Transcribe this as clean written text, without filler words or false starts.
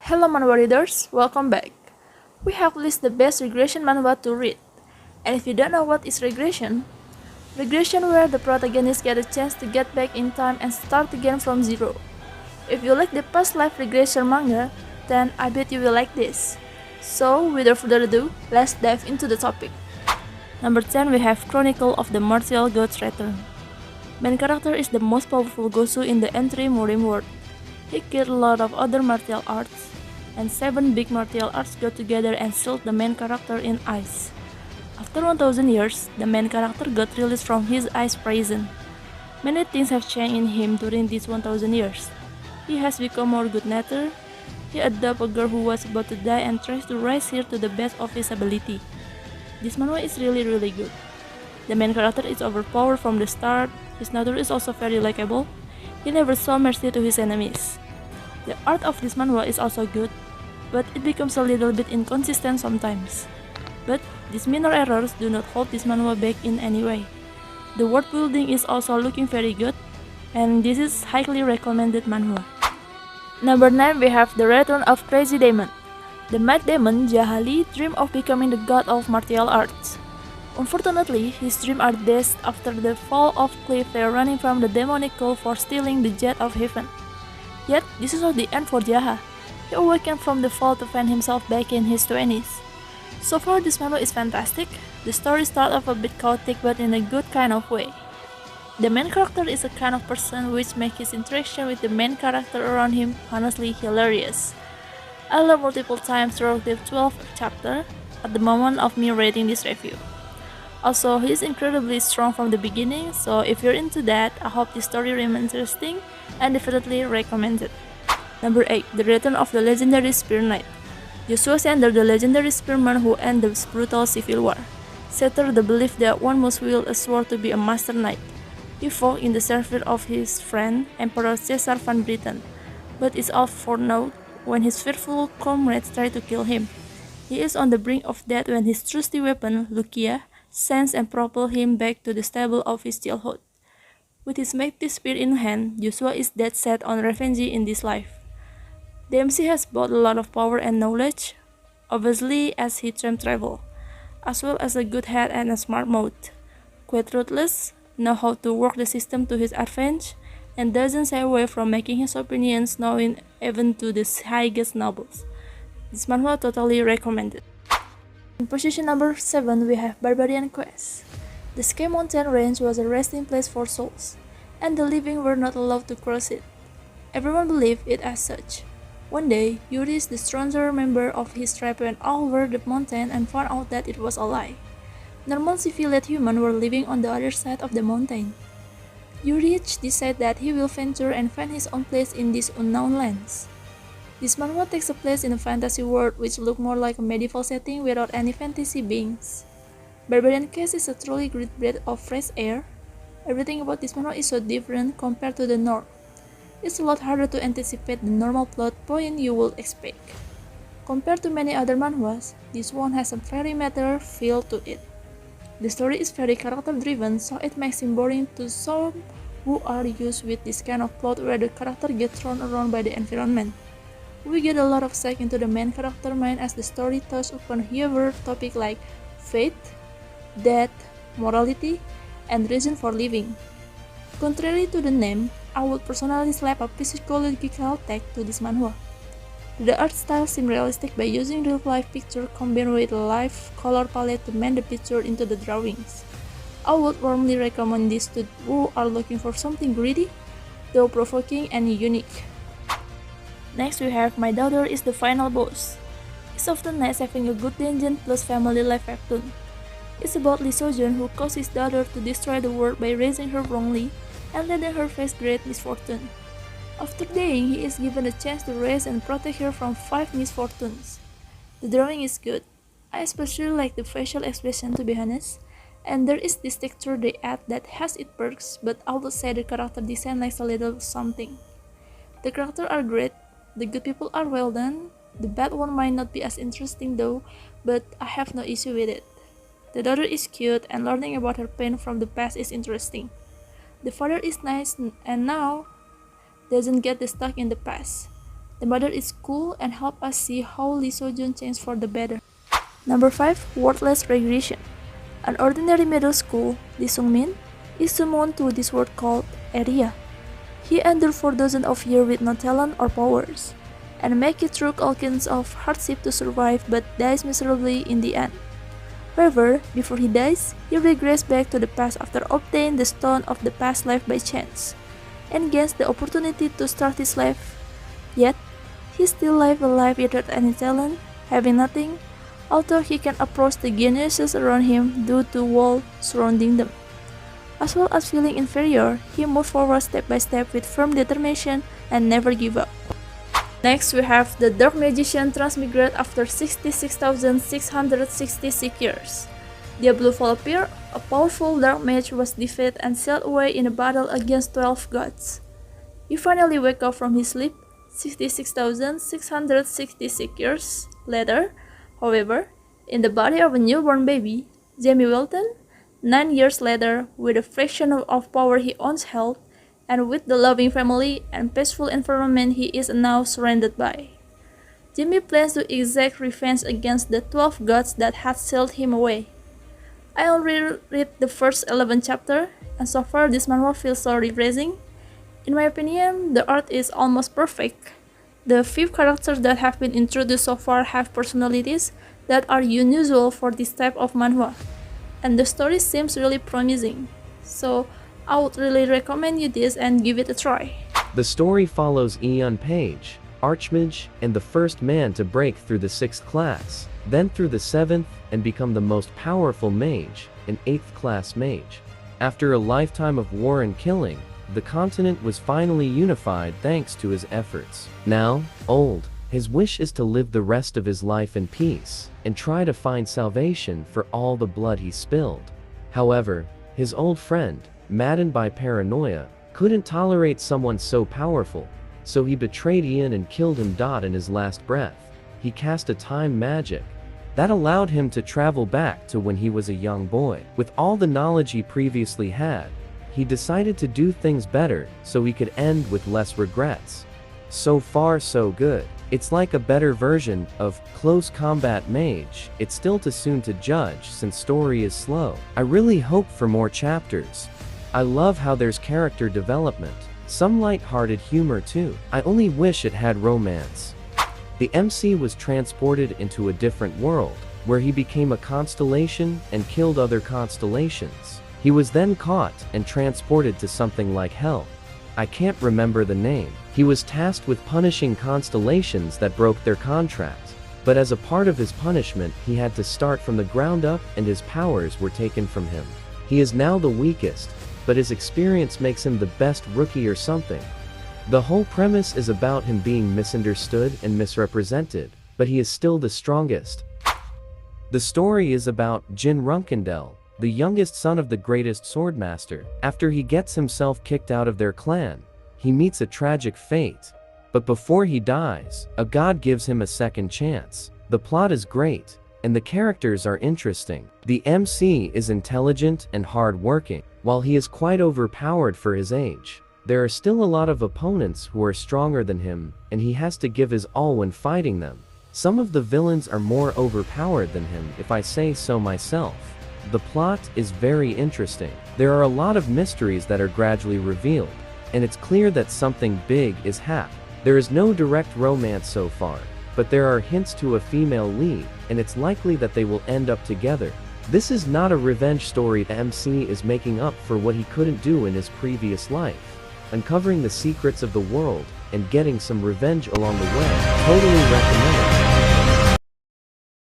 Hello manhwa readers, welcome back. We have listed the best regression manhwa to read. And if you don't know what is regression where the protagonist get a chance to get back in time and start again from zero. If you like the Past Life Regressor manga, then I bet you will like this. So without further ado, let's dive into the topic. Number 10 we have Chronicle of the Martial God's Return. Main character is the most powerful Gosu in the entry Morim world. He killed a lot of other martial arts, and 7 big martial arts got together and sealed the main character in ice. After 1000 years, the main character got released from his ice prison. Many things have changed in him during these 1000 years. He has become more good-natured. He adopted a girl who was about to die and tries to raise her to the best of his ability. This manhwa is really good. The main character is overpowered from the start. His nature is also very likable. He never saw mercy to his enemies. The art of this manhwa is also good, but it becomes a little bit inconsistent sometimes. But these minor errors do not hold this manhwa back in any way. The world building is also looking very good, and this is highly recommended manhwa. Number 9 we have the return of Crazy Demon. The mad demon Jahali dreamed of becoming the god of martial arts. Unfortunately, his dreams are dashed after the fall of cliff while running from the demonic cult for stealing the jet of heaven. Yet, this is not the end for Jaha. He awakened from the fall to find himself back in his 20s. So far, this manhwa is fantastic. The story starts off a bit chaotic but in a good kind of way. The main character is a kind of person which makes his interaction with the main character around him honestly hilarious. I laughed multiple times throughout the 12th chapter at the moment of me rating this review. Also, he is incredibly strong from the beginning, so if you're into that, I hope this story remains interesting and definitely recommend it. Number 8. The Return of the Legendary Spear Knight. Joshua Sander, the legendary spearman who ended the brutal civil war, shattered the belief that one must wield a sword to be a master knight. He fought in the service of his friend, Emperor Caesar van Britain, but is all for naught when his fearful comrades try to kill him. He is on the brink of death when his trusty weapon, Lucia, sends and propels him back to the stable of his childhood. With his mighty spear in hand, Joshua is dead set on revenge in this life. The MC has both a lot of power and knowledge, obviously as he time travel, as well as a good head and a smart mouth. Quite ruthless, know how to work the system to his advantage, and doesn't shy away from making his opinions known even to the highest nobles. This manhwa totally recommended. In position number 7 we have Barbarian Quest. The Sky Mountain Range was a resting place for souls, and the living were not allowed to cross it. Everyone believed it as such. One day, Yuri, the stronger member of his tribe, went over the mountain and found out that it was a lie. Normal civilized humans were living on the other side of the mountain. Yuri decided that he will venture and find his own place in these unknown lands. This manhwa takes place in a fantasy world which looks more like a medieval setting without any fantasy beings. Barbarian Quest is a truly great breath of fresh air. Everything about this manhwa is so different compared to the North. It's a lot harder to anticipate the normal plot point you would expect. Compared to many other manhwas, this one has a very matter feel to it. The story is very character driven, so it makes it boring to some who are used with this kind of plot where the character gets thrown around by the environment. We get a lot of sight into the main character mind as the story touches upon huge topics like fate, death, morality, and reason for living. Contrary to the name, I would personally slap a psychological tag to this manhwa. The art style seems realistic by using real-life picture combined with a live color palette to mend the picture into the drawings. I would warmly recommend this to who are looking for something gritty, though provoking and unique. Next we have My Daughter is the Final Boss. It's often nice having a good dungeon plus family life webtoon. It's about Lee Sojun who caused his daughter to destroy the world by raising her wrongly and letting her face great misfortune. After dying, he is given a chance to raise and protect her from 5 misfortunes. The drawing is good. I especially like the facial expression to be honest, and there is this texture they add that has its perks, but I would say the character design lacks a little something. The characters are great, the good people are well done, the bad one might not be as interesting though, but I have no issue with it. The daughter is cute and learning about her pain from the past is interesting. The father is nice and now doesn't get stuck in the past. The mother is cool and help us see how Lee Sojun changed for the better. Number 5. Worthless Regression. An ordinary middle school, Lee Sung-min, is summoned to this world called Area. He endured for dozens of years with no talent or powers, and make it through all kinds of hardship to survive but dies miserably in the end. However, before he dies, he regressed back to the past after obtaining the stone of the past life by chance, and gains the opportunity to start his life. Yet, he still lives a life without any talent, having nothing, although he can approach the geniuses around him due to wall surrounding them. As well as feeling inferior, he moved forward step by step with firm determination and never give up. Next, we have the Dark Magician transmigrate after 66,666 years. The blue appeared, a powerful dark mage was defeated and sailed away in a battle against 12 gods. He finally woke up from his sleep 66,666 years later, however, in the body of a newborn baby, Jamie Welton, 9 years later, with a fraction of power he once held, and with the loving family and peaceful environment he is now surrounded by. Jimmy plans to exact revenge against the 12 gods that had sealed him away. I already read the first 11 chapters, and so far this manhwa feels so refreshing. In my opinion, the art is almost perfect. The 5 characters that have been introduced so far have personalities that are unusual for this type of manhwa, and the story seems really promising. So I would really recommend you this and give it a try. The story follows Eun Page, archmage, and the first man to break through the 6th class, then through the 7th, and become the most powerful mage, an 8th class mage. After a lifetime of war and killing, the continent was finally unified thanks to his efforts. Now, old, his wish is to live the rest of his life in peace, and try to find salvation for all the blood he spilled. However, his old friend, maddened by paranoia, couldn't tolerate someone so powerful, so he betrayed Ian and killed him. In his last breath, he cast a time magic that allowed him to travel back to when he was a young boy. With all the knowledge he previously had, he decided to do things better so he could end with less regrets. So far so good. It's like a better version of Close Combat Mage. It's still too soon to judge since story is slow. I really hope for more chapters. I love how there's character development, some light-hearted humor too. I only wish it had romance. The MC was transported into a different world, where he became a constellation and killed other constellations. He was then caught and transported to something like hell. I can't remember the name. He was tasked with punishing constellations that broke their contract, but as a part of his punishment he had to start from the ground up and his powers were taken from him. He is now the weakest, but his experience makes him the best rookie or something. The whole premise is about him being misunderstood and misrepresented, but he is still the strongest. The story is about Jin Runkendel, the youngest son of the greatest swordmaster. After he gets himself kicked out of their clan, he meets a tragic fate. But before he dies, a god gives him a second chance. The plot is great, and the characters are interesting. The MC is intelligent and hard-working. While he is quite overpowered for his age, there are still a lot of opponents who are stronger than him, and he has to give his all when fighting them. Some of the villains are more overpowered than him, if I say so myself. The plot is very interesting. There are a lot of mysteries that are gradually revealed, and it's clear that something big is happening. There is no direct romance so far, but there are hints to a female lead, and it's likely that they will end up together. This is not a revenge story. The MC is making up for what he couldn't do in his previous life, uncovering the secrets of the world and getting some revenge along the way. Totally recommend it.